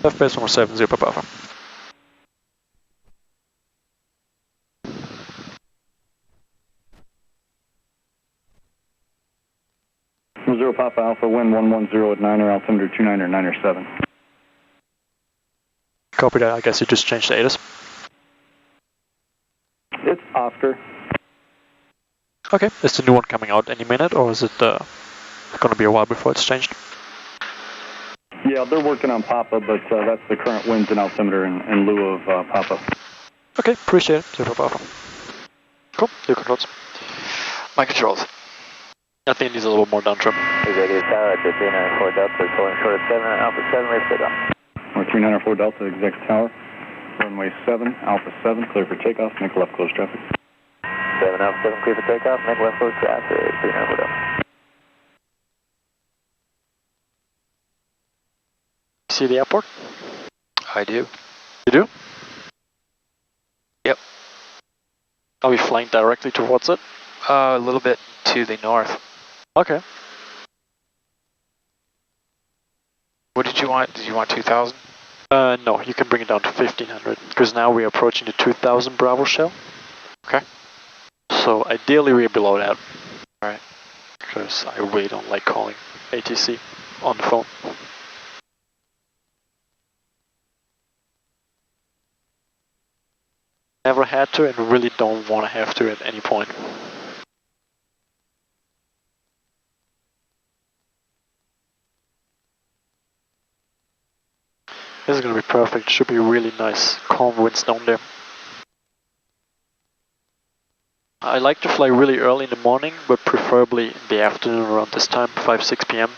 Left base 117, 0 Papa Alpha. Zero Papa Alpha, wind 110 at 9er, altimeter 29er, 9er 7. Copy that, I guess you just changed the ATIS. It's Oscar. Okay, is the new one coming out any minute, or is it gonna be a while before it's changed? Yeah, they're working on Papa, but that's the current winds and altimeter in lieu of Papa. Okay, appreciate it. 0 Papa Alpha. Cool, your controls. My controls. I think it needs a little more down trim. Executive Tower at 394 Delta, pulling short of 7, Alpha 7, ready for takeoff. We're 394 Delta, Executive Tower, runway 7, Alpha 7, clear for takeoff, make left close traffic. 7 Alpha 7, clear for takeoff, make left close traffic, 394 Delta. See the airport? I do. You do? Yep. Are we flying directly towards it? A little bit to the north. Okay. What did you want? Did you want 2,000? No, you can bring it down to 1500, because now we're approaching the 2000 Bravo shell. Okay. So ideally we're below that. Alright. Because I really don't like calling ATC on the phone. Never had to and really don't want to have to at any point. This is going to be perfect. Should be really nice, calm winds down there. I like to fly really early in the morning, but preferably in the afternoon around this time, 5-6 p.m.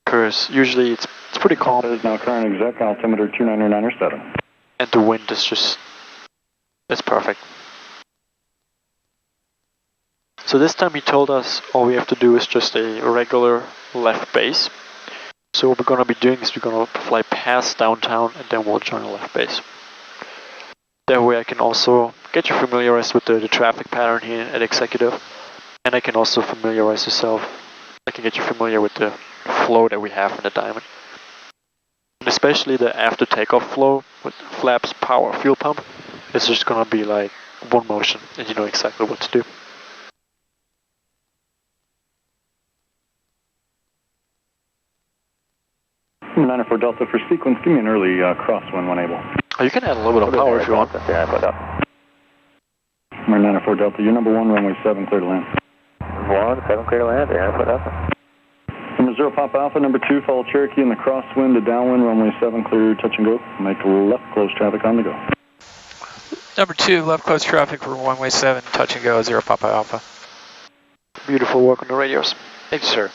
Because usually it's pretty calm. That is now current exec, altimeter 29er, 9er 7. And the wind is just, it's perfect. So this time he told us all we have to do is just a regular left base. So what we're going to be doing is we're going to fly past downtown and then we'll join the left base. That way I can also get you familiarized with the traffic pattern here at Executive, and I can also familiarize yourself. I can get you familiar with the flow that we have in the Diamond. And especially the after takeoff flow with flaps, power, fuel pump. It's just going to be like one motion and you know exactly what to do. Number 94 Delta for sequence, give me an early crosswind when able. Oh, you can add a little bit of power if you want. Number 94 Delta, you're number 1, runway 7, clear to land. 1, 7, clear to land, 94 Delta. Number 0 Papa Alpha, number 2, follow Cherokee in the crosswind to downwind, runway 7, clear, touch and go. Make left close traffic on the go. Number 2, left close traffic for runway 7, touch and go, 0 Papa Alpha. Beautiful work on the radios. Thank you, sir.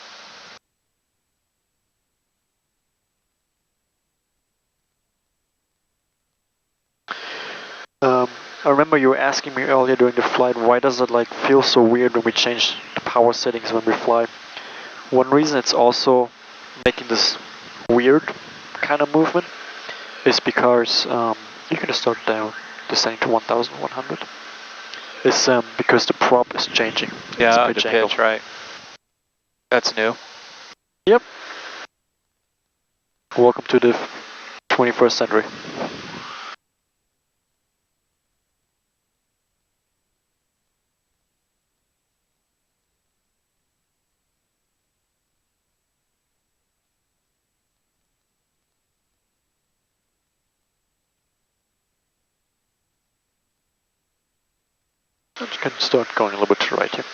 I remember you were asking me earlier during the flight, why does it like feel so weird when we change the power settings when we fly? One reason it's also making this weird kind of movement is because you can just start down, descending to 1100. It's because the prop is changing. Yeah, the pitch, right. That's new. Yep. Welcome to the 21st century. You can start going a little bit to the right here.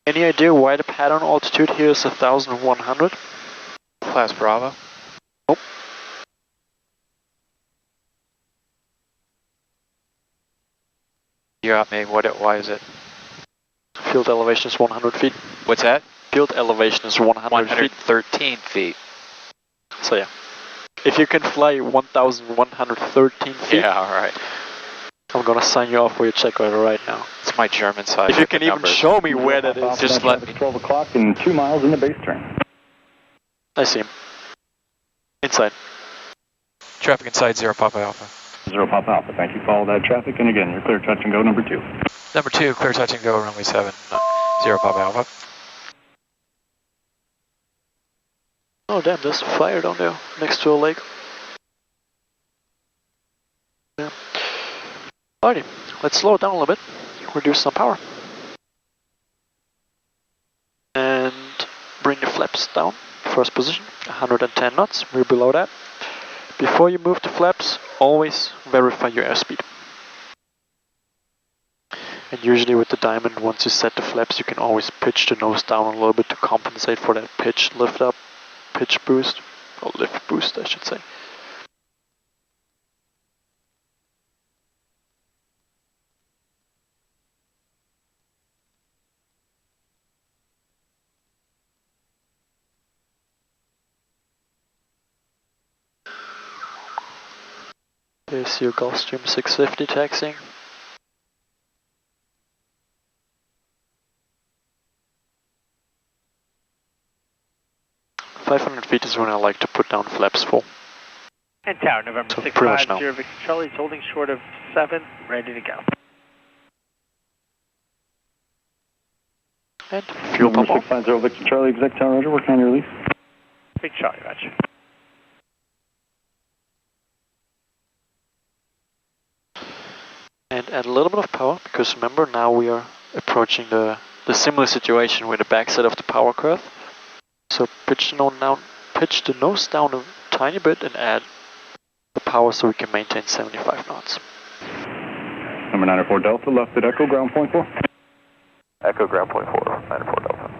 Any idea why the pattern altitude here is 1100? Class Bravo. Nope. You got me. Why is it? Field elevation is 100 feet. What's that? Field elevation is 100 feet. 113 feet. So yeah. If you can fly 1,113 feet. Yeah, alright. I'm gonna sign you off for your check order right now. It's my German side. If you can even show me where that is. Just let me. 12 o'clock and 2 miles in the base turn. I see him. Inside. Traffic inside 0 Papa Alpha. 0 Papa Alpha, thank you. Follow that traffic, and again, you're clear touch and go, number 2. Number 2, clear touch and go, runway 7, 0 Papa Alpha. Oh damn, there's a flyer down there, next to a lake. Yeah. Alrighty, let's slow it down a little bit, reduce some power. And bring the flaps down, first position, 110 knots, we're below that. Before you move the flaps, always verify your airspeed. And usually with the Diamond, once you set the flaps, you can always pitch the nose down a little bit to compensate for that pitch lift up, pitch boost, or lift boost I should say. Here's your Gulfstream 650 taxiing. .500 feet is when I like to put down flaps full. And tower, November So 650, Victor Charlie is holding short of 7, ready to go. And fuel pump Number 650, Victor Charlie, exec tower, roger, working on your release. Victor Charlie, roger. And add a little bit of power, because remember now we are approaching the similar situation with the backside of the power curve. So pitch the nose down a tiny bit and add the power so we can maintain 75 knots. Number 94 Delta, left at Echo, ground point 4. Echo ground point 4, 94 Delta.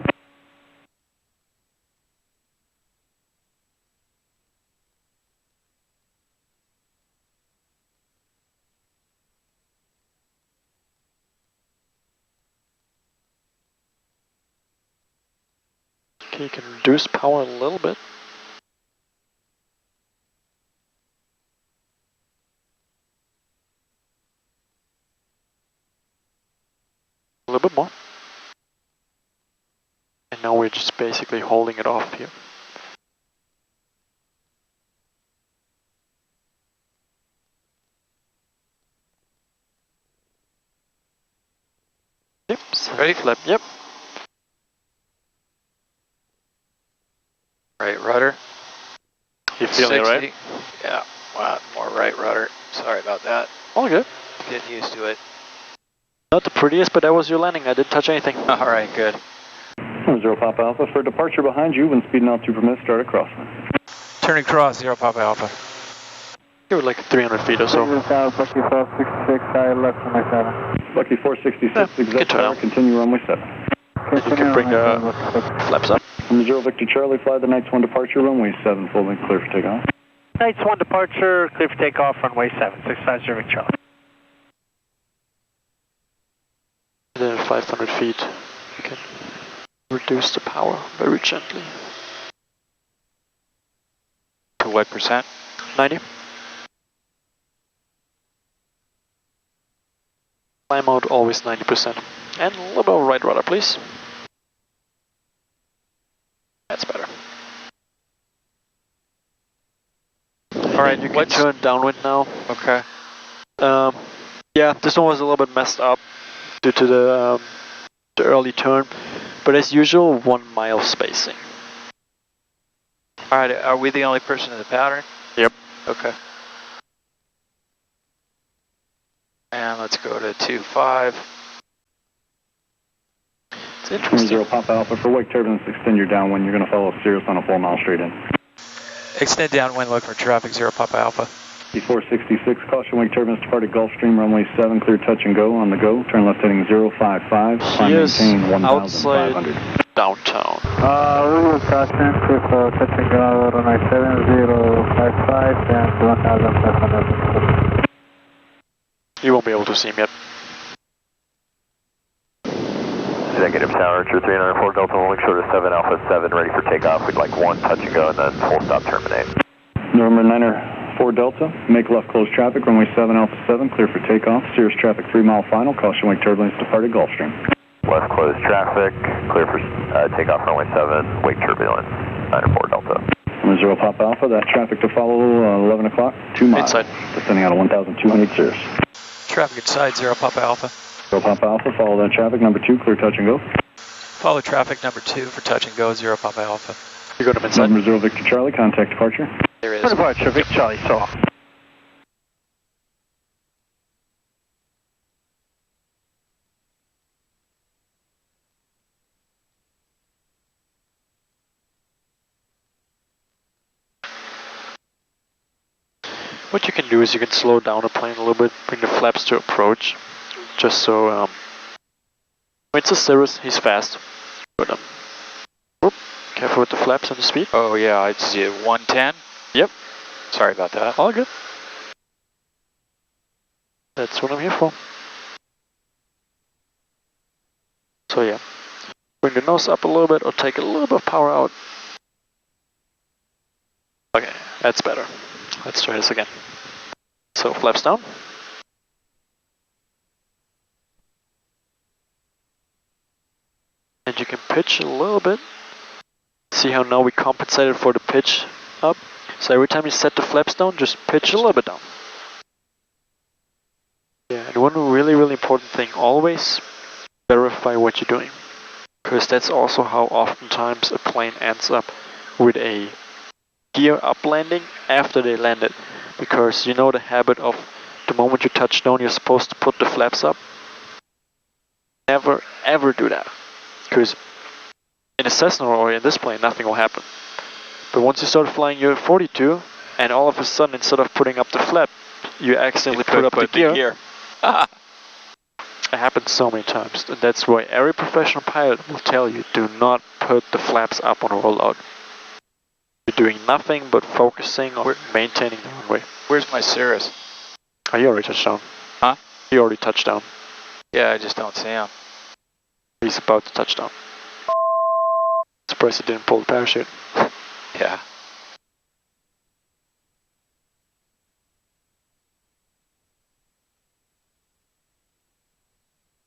Okay, you can reduce power a little bit. A little bit more. And now we're just basically holding it off here. Yep, Ready? flap, yep. Right rudder. You feeling it, right? 60. Yeah, wow, more right rudder. Sorry about that. All good. Getting used to it. Not the prettiest, but that was your landing. I didn't touch anything. All right, good. 0 Papa Alpha, for departure behind you, when speed and altitude permits, start at crosswind. Turning cross, 0 Papa Alpha. Give it like 300 feet or so. Lucky 466, Yeah, exec good turn tower, out. continue runway 7. And you can bring the flaps up. From 0 Victor Charlie, fly the Knights 1 departure, runway 7, full length, clear for takeoff. Knights 1 departure, clear for takeoff, runway 7, 650 Victor Charlie. And then at 500 feet, you can reduce the power very gently. To what percent? 90. Climb out always 90%. And a little bit of right rudder, please. That's better. Alright, you can turn downwind now. Okay. Yeah, this one was a little bit messed up due to the early turn, but as usual, 1 mile spacing. All right, are we the only person in the pattern? Yep. Okay. And let's go to 25. It's From interesting. 0 Papa Alpha, for wake turbulence, extend your downwind, you're going to follow Sirius on a 4 mile straight in. Extend downwind, look for traffic, 0 Papa Alpha. E466, caution wake turbulence departed Gulfstream, runway 7, clear touch and go, on the go, turn left heading 055, climb Here's maintain outside 1,500. downtown. We will caution, clear for touch and go, runway 7, 055 and 1,500. You won't be able to see him yet. Executive Tower, True 304 Delta, holding short of 7 Alpha 7, ready for takeoff. We'd like 1 touch and go and then full stop terminate. November 4 Delta, make left close traffic, runway 7 Alpha 7, clear for takeoff. Cirrus traffic 3 mile final, caution wake turbulence departed Gulfstream. Left closed traffic, clear for takeoff runway 7, wake turbulence, 94 Delta. From 0 Papa Alpha, that traffic to follow 11 o'clock, 2 miles. Inside. Descending out of 1,200 Cirrus. Traffic inside, 0 Papa Alpha. 0 Papa Alpha, follow that traffic, number 2, clear touch and go. Follow traffic number 2 for touch and go, 0 Papa Alpha. You got him inside. Number 0 Victor Charlie, contact departure. There is. Departure, Victor Charlie, so. What you can do is you can slow down the plane a little bit, bring the flaps to approach, just so it's a Cirrus, he's fast, but whoop, careful with the flaps and the speed. Oh yeah, I see it. 110? Yep. Sorry about that. All good. That's what I'm here for. So yeah, bring the nose up a little bit or take a little bit of power out. Okay, that's better. Let's try this again. So flaps down. And you can pitch a little bit. See how now we compensated for the pitch up. So every time you set the flaps down, just pitch a little bit down. Yeah, and one really important thing, always verify what you're doing. Because that's also how oftentimes a plane ends up with a gear up landing after they landed. Because you know the habit of the moment you touch down, you're supposed to put the flaps up. Never ever do that. Because in a Cessna or in this plane, nothing will happen. But once you start flying your 42, and all of a sudden, instead of putting up the flap, you accidentally put up the gear. It happens so many times, and that's why every professional pilot will tell you, do not put the flaps up on a rollout. You're doing nothing but focusing on maintaining the runway. Where's my Cirrus? Oh, you already touched down. Huh? He already touched down. Yeah, I just don't see him. He's about to touch down. Surprised he didn't pull the parachute. Yeah.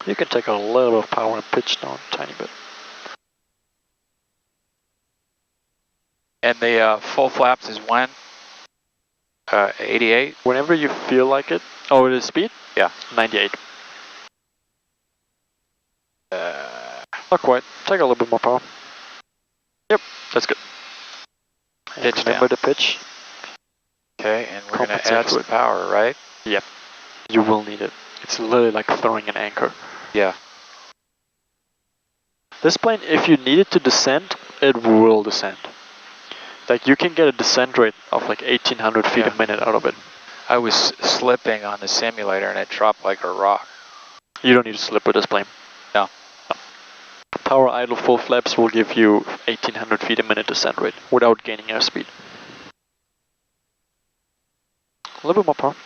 You can take a little bit of power and pitch down a tiny bit. And the full flaps is when? 88? Whenever you feel like it. Oh, it is speed? Yeah. 98. Not quite. Take a little bit more power. Yep, that's good. And Pitch remember down. the pitch. Okay, and we're going to Compensate add for some it. power, right? Yep. You will need it. It's literally like throwing an anchor. Yeah. This plane, if you need it to descend, it will descend. Like you can get a descent rate of like 1,800 feet Yeah. a minute out of it. I was slipping on the simulator and it dropped like a rock. You don't need to slip with this plane. No. Power idle full flaps will give you 1,800 feet a minute descent rate without gaining airspeed. A little bit more power.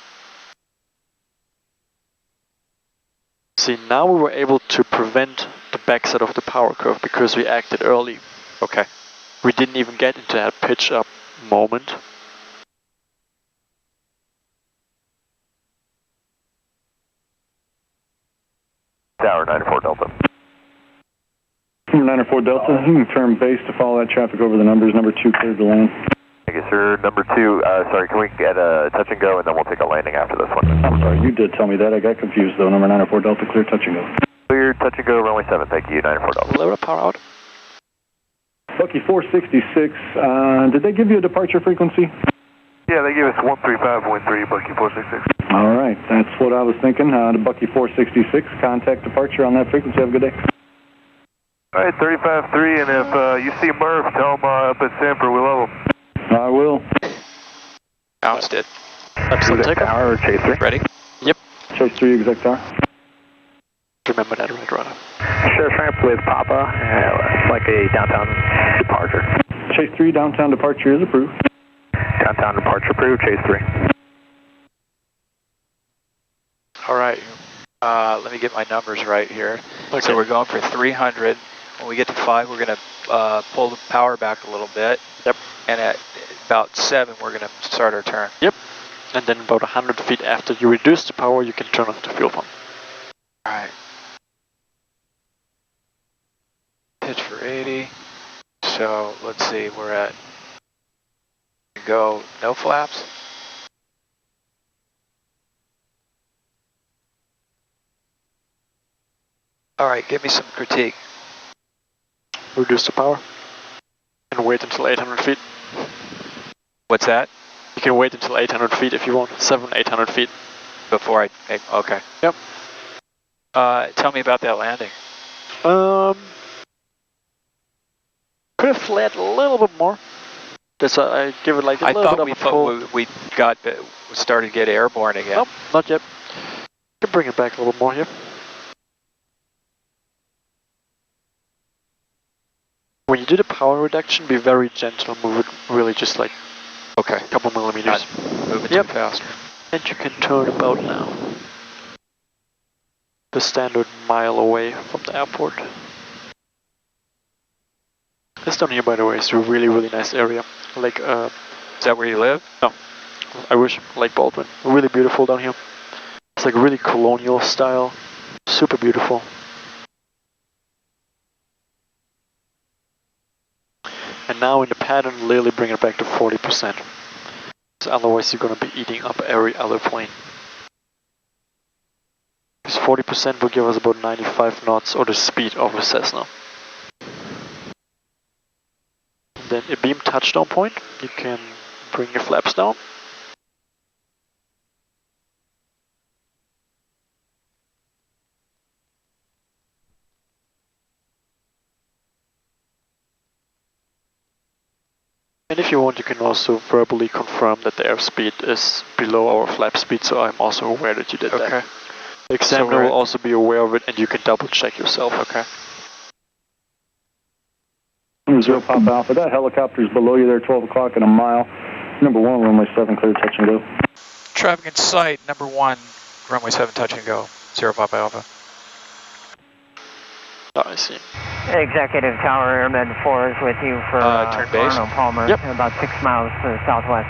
See, now we were able to prevent the backside of the power curve because we acted early. Okay. We didn't even get into that pitch up moment. Tower 94 Delta. 94 Delta, you can turn base to follow that traffic over the numbers. Number 2 cleared to land. Thank you, sir. Number 2, sorry, can we get a touch and go and then we'll take a landing after this one? I'm sorry, you did tell me that. I got confused though. Number 94 Delta, clear touch and go. Clear touch and go, runway 7, thank you, 94 A Delta. little bit of power out. Bucky 466, did they give you a departure frequency? Yeah, they gave us 135, wind 3, Bucky 466. All right, that's what I was thinking. The Bucky 466, contact departure on that frequency. Have a good day. All right, 35-3, and if you see Murph, tell him up at Sanford we love him. I will. Bounced it. Absolute takeoff. Tower, chase 3. Ready? Chase 3, exact tower. Remember that right, Rudder. Sheriff's ramp with Papa, like a downtown departure. Chase 3, downtown departure is approved. Downtown departure approved, chase 3. All right. Let me get my numbers right here. Okay. So we're going for 300. When we get to 5, we're going to pull the power back a little bit. Yep. And at about 7, we're going to start our turn. Yep. And then about 100 feet after you reduce the power, you can turn off the fuel pump. All right. Pitch for 80. So let's see, we're at go no flaps. All right, give me some critique. Reduce the power. And wait until 800 feet. What's that? You can wait until 800 feet if you want. 800 feet. Before I make, okay. Yep. Tell me about that landing. Could have fled a little bit more. That's why I give it like a little bit of a pull. We got started to get airborne again. Nope, not yet. Can bring it back a little more here. When you do the power reduction, be very gentle. Move it really just like a couple millimeters. Not moving too fast. And you can turn about now. The standard mile away from the airport. This down here, by the way, is a really, really nice area. Like, is that where you live? No, I wish. Lake Baldwin. Really beautiful down here. It's like really colonial style. Super beautiful. And now in the pattern, literally bring it back to 40%. So otherwise you're going to be eating up every other plane. Because 40% will give us about 95 knots, or the speed of a Cessna. And then a beam touchdown point, you can bring your flaps down. And if you want, you can also verbally confirm that the airspeed is below our flap speed, so I'm also aware that you did that. The examiner will also be aware of it, and you can double check yourself. Okay. 0 Papa Alpha, that helicopter's below you there, 12 o'clock in a mile. Number 1, runway 7, clear, touch and go. Traffic in sight, number 1, runway 7, touch and go. 0 Papa Alpha. Oh, I see. Executive Tower Airmed 4 is with you for turn base. Arnold Palmer, about 6 miles to the southwest.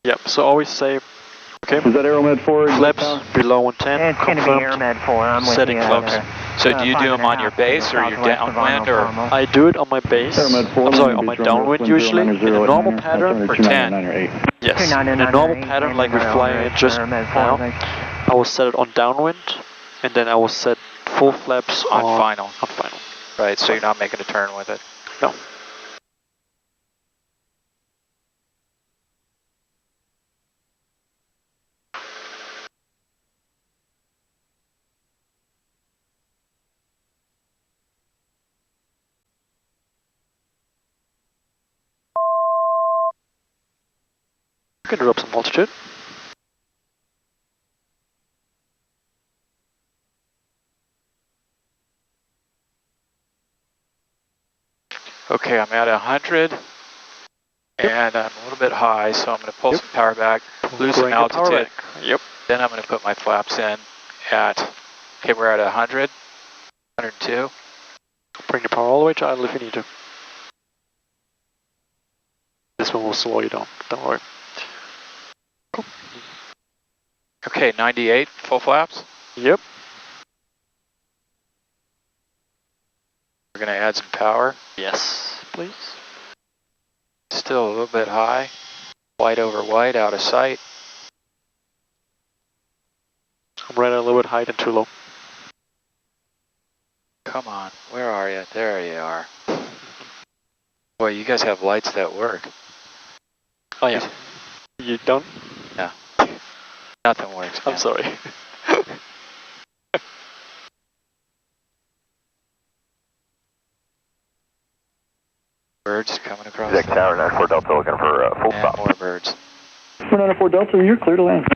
Yep, so always say, okay, is that Aeromed 4? Flaps below 110, it's going to be Airmed 4, I'm with setting you. flaps. So do you do them on your base or your downwind? Or I do it on my base, I'm sorry, on my downwind usually, in a normal pattern, for 10. Yes, in a normal pattern like we're flying it just now, I will set it on downwind, and then I will set full flaps on final. On final. Right, so you're not making a turn with it? No. You can drop some altitude. Okay, I'm at 100, and I'm a little bit high, so I'm going to pull some power back, lose some altitude. Yep. Then I'm going to put my flaps in at, okay, we're at 100, 102. Bring the power all the way to idle if you need to. This one will slow you down, don't worry. Cool. Okay, 98, full flaps? Yep. We're going to add some power. Yes, please. Still a little bit high. White over white, out of sight. I'm right a little bit high and too low. Come on, where are you? There you are. Boy, you guys have lights that work. Oh yeah. You don't? No. Nothing works. I'm sorry. Birds coming across. Exec Tower 94 Delta looking for full stop. More birds. 94 Delta, you're clear to land.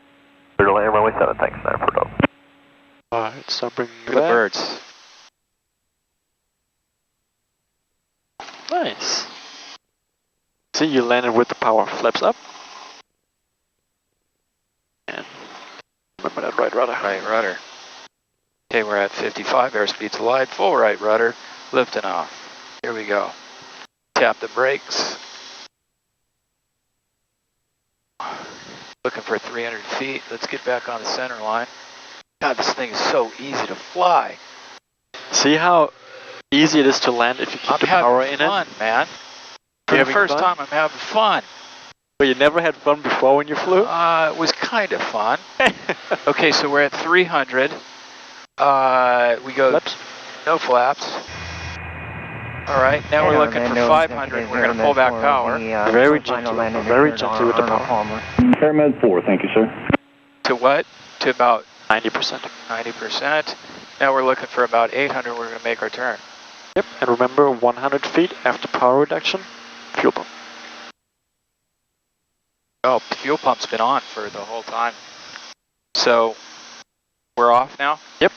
Clear to land, runway 7, thanks, 94 Delta. Alright, so bring Look at the birds. Nice. See, you landed with the power. Flaps up. And remember that right rudder. Right rudder. Okay, we're at 55, airspeed's light, full right rudder, lifting off. Here we go. Tap the brakes. Looking for 300 feet. Let's get back on the center line. God, this thing is so easy to fly. See how easy it is to land if you keep the power in it? I'm having fun, man. For the first time, I'm having fun. But you never had fun before when you flew? It was kind of fun. Okay, so we're at 300. We go flaps? No flaps. All right, now we're looking for 500. We're going to pull back power. Very gently with the power. Airmed 4, thank you, sir. To what? To about 90%. 90%. Now we're looking for about 800. We're going to make our turn. Yep, and remember 100 feet after power reduction, fuel pump. Oh, fuel pump's been on for the whole time. So, we're off now? Yep.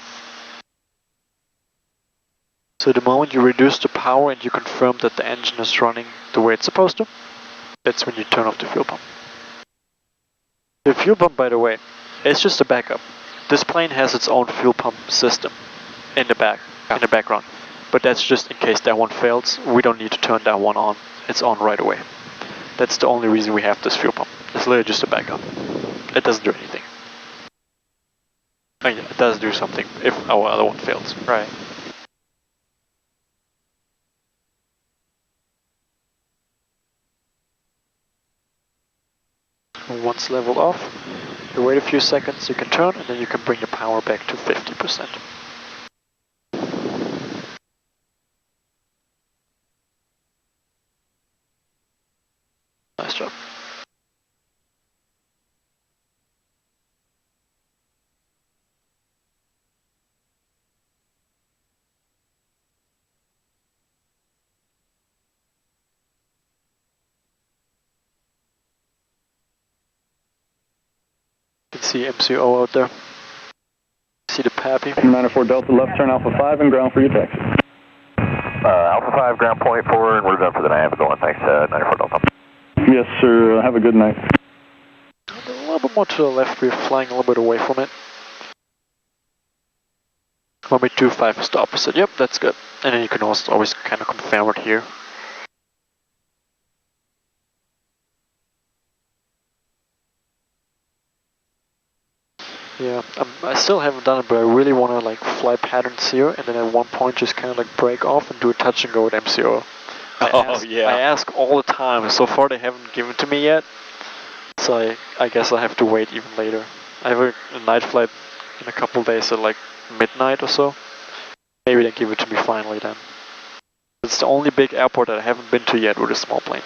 So the moment you reduce the power and you confirm that the engine is running the way it's supposed to, that's when you turn off the fuel pump. The fuel pump, by the way, is just a backup. This plane has its own fuel pump system in the background. But that's just in case that one fails. We don't need to turn that one on. It's on right away. That's the only reason we have this fuel pump. It's literally just a backup. It doesn't do anything. Oh yeah, it does do something if our other one fails. Right. Once leveled off, you wait a few seconds, you can turn, and then you can bring the power back to 50%. Nice job. You can see MCO out there. See the Pappy. 94 Delta, left turn Alpha 5 and ground for your taxi. Alpha 5, ground point 4, and we're done for the night. Have a good one. Thanks, 94 Delta. Yes, sir. Have a good night. A little bit more to the left, we're flying a little bit away from it. 1.25 is the opposite. Yep, that's good. And then you can also always kind of confirm it here. Yeah, I still haven't done it, but I really want to like fly patterns here, and then at one point just kind of like break off and do a touch and go with MCO. I ask all the time, and so far they haven't given it to me yet. So I guess I'll have to wait even later. I have a night flight in a couple of days at like midnight or so. Maybe they give it to me finally then. It's the only big airport that I haven't been to yet with a small plane.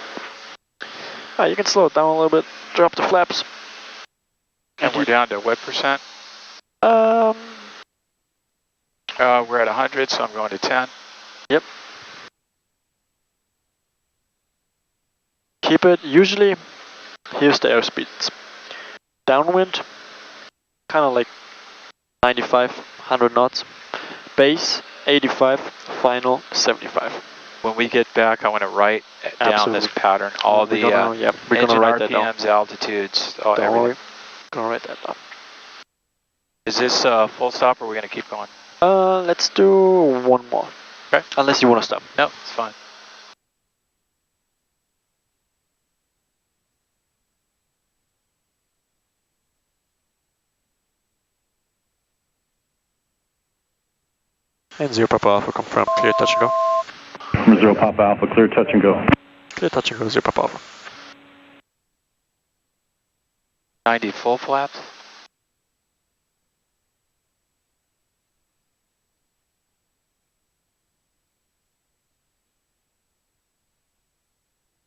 You can slow it down a little bit, drop the flaps. And we're down to what percent? We're We're at 100, so I'm going to 10. Yep. Keep it, usually, here's the airspeeds. Downwind, kind of like 95, 100 knots. Base, 85, final, 75. When we get back, I want to write down Absolutely. this pattern, all the we're engine gonna write that down. RPMs, altitudes, Don't everything. worry, gonna write that down. Is this full stop or are we going to keep going? Let's do one more. Okay. Unless you want to stop. No, it's fine. And 0 Papa Alpha confirmed, clear touch and go. 0 Papa Alpha, clear touch and go. Clear touch and go, 0 Papa Alpha. 90 full flaps.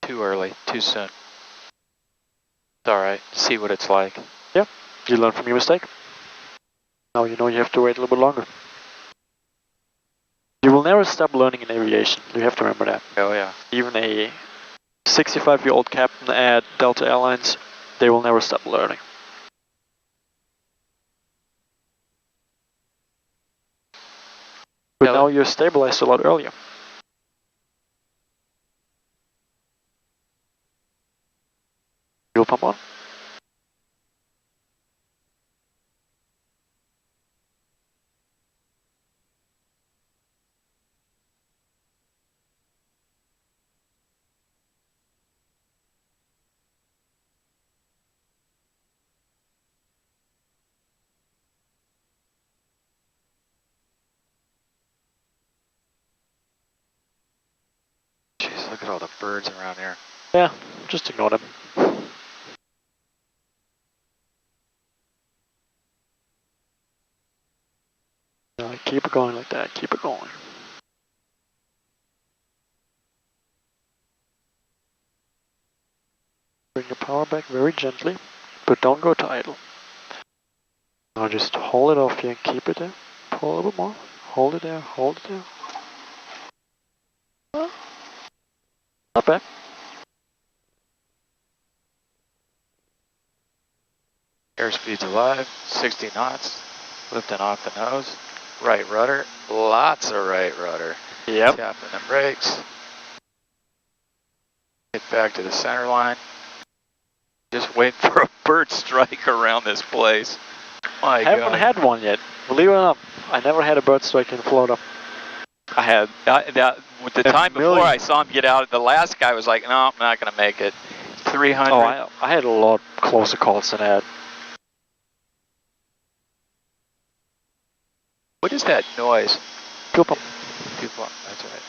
Too early, too soon. It's alright, see what it's like. Yeah, you learn from your mistake. Now you know you have to wait a little bit longer. You will never stop learning in aviation, you have to remember that. Oh yeah. Even a 65-year-old captain at Delta Airlines, they will never stop learning. But now you're stabilized a lot earlier. Fuel pump on. Jeez, look at all the birds around here. Yeah, just ignore them. Keep it going like that, keep it going. Bring the power back very gently, but don't go to idle. Now just hold it off here and keep it there. Pull a little bit more. Hold it there, hold it there. Not bad. Airspeed's alive, 60 knots, lifting off the nose. Right rudder, lots of right rudder. Yep. Tapping the brakes. Get back to the center line. Just wait for a bird strike around this place. My I haven't God. had one yet. Believe it or not, I never had a bird strike in Florida. I had, with the time before I saw him get out, the last guy was like, no, I'm not going to make it. 300. Oh, I had a lot closer calls than that. What is that noise? Fuel pump. Fuel pump, that's right.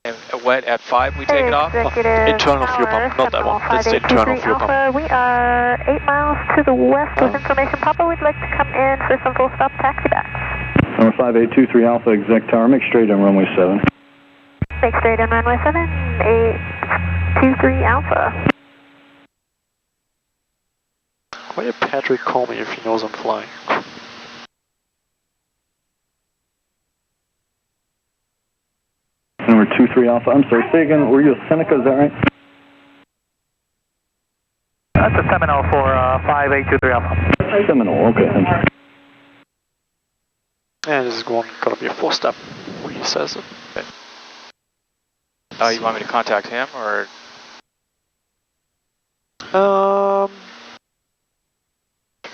And what, at 5 we take it off? Internal fuel pump, not that one. That's the internal fuel pump. We are 8 miles to the west with information. Papa, we'd like to come in for some full stop taxi backs. Number 5823 Alpha, exec tower, make straight on runway 7. Make straight on runway 7, 823 Alpha. Why did Patrick call me if he knows I'm flying? Number 23 Alpha, I'm sorry, say again, were you a Seneca, is that right? That's a Seminole for 5823 Alpha. Seminole, okay, thank you. And this is gonna be a 4-step when he says it. Oh, you want me to contact him or? Um, I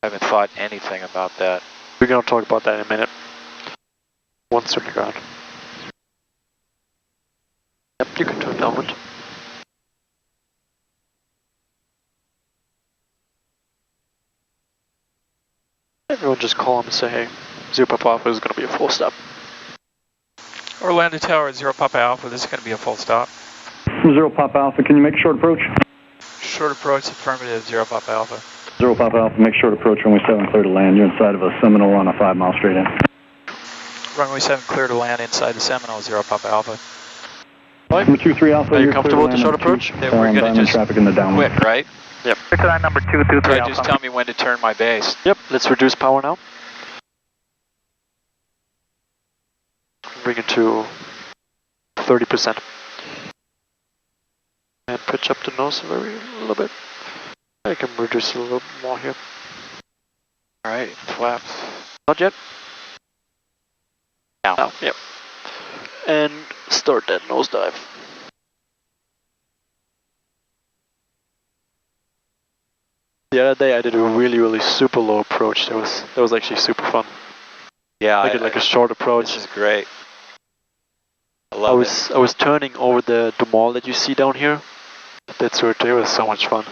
haven't thought anything about that. we're gonna talk about that in a minute. Once on the ground. Yep, you can turn downwind. Everyone just call him and say, hey, Zero Papa Alpha is gonna be a 4-step. Orlando Tower, 0 Papa Alpha, this is going to be a full stop. 0 Papa Alpha, can you make a short approach? Short approach, affirmative, 0 Papa Alpha. 0 Papa Alpha, make short approach, runway 7, clear to land. You're inside of a Seminole on a 5 mile straight in. Runway 7 clear to land inside the Seminole, 0 Papa Alpha. Number 23 Alpha, Are you you're comfortable with the clear short to land approach? Yeah, we're going to just traffic in the downwind. quick, right? Yep. Clear to land number 223 Right, just tell me when to turn my base. Yep, let's reduce power now. Bring it to 30%. And pitch up the nose a little bit. I can reduce it a little more here. Alright, flaps. Not yet. Now. Now, yep. And start that nosedive. The other day I did a really super low approach. That was actually super fun. Yeah, I did like a short approach. This is great. I love it. I was turning over the mall that you see down here. That's where it was so much fun.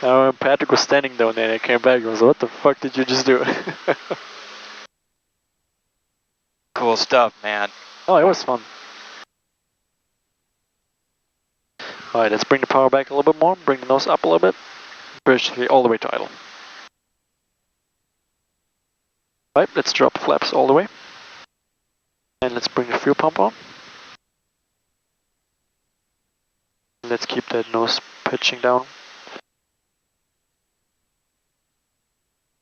Now when Patrick was standing down there and I came back, I was like, what the fuck did you just do? Cool stuff, man. Oh, it was fun. Alright, let's bring the power back a little bit more, bring the nose up a little bit, basically all the way to idle. Alright, let's drop flaps all the way. And let's bring the fuel pump on. Let's keep that nose pitching down.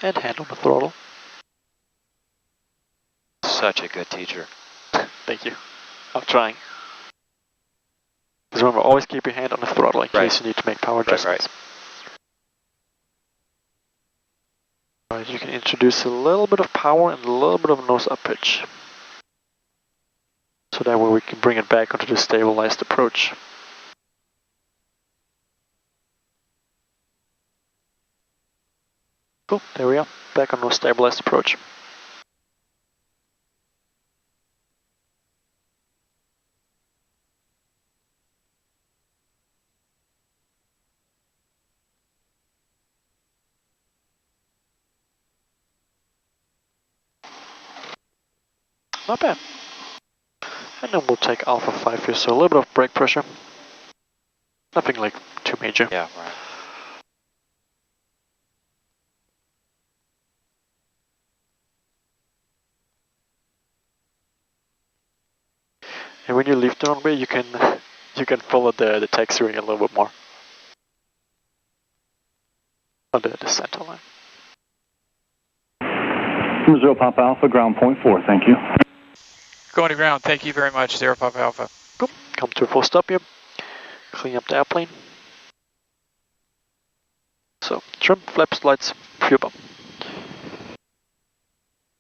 And hand on the throttle. Such a good teacher. Thank you. I'm trying. Because remember, always keep your hand on the throttle in case you need to make power adjustments. Alright, you can introduce a little bit of power and a little bit of nose up pitch. So that way we can bring it back onto the stabilized approach. Cool, there we are, back on our stabilized approach. Not bad. And then we'll take Alpha 5 here, so a little bit of brake pressure. Nothing like too major. Yeah, right. And when you leave the runway, you can follow the taxi ring a little bit more. On the center line. 0 Papa Alpha, ground point 4, thank you. Going to ground, thank you very much, 0 Papa Alpha. Cool. come to a full stop here. Clean up the airplane. So, trim, flaps, lights, fuel pump.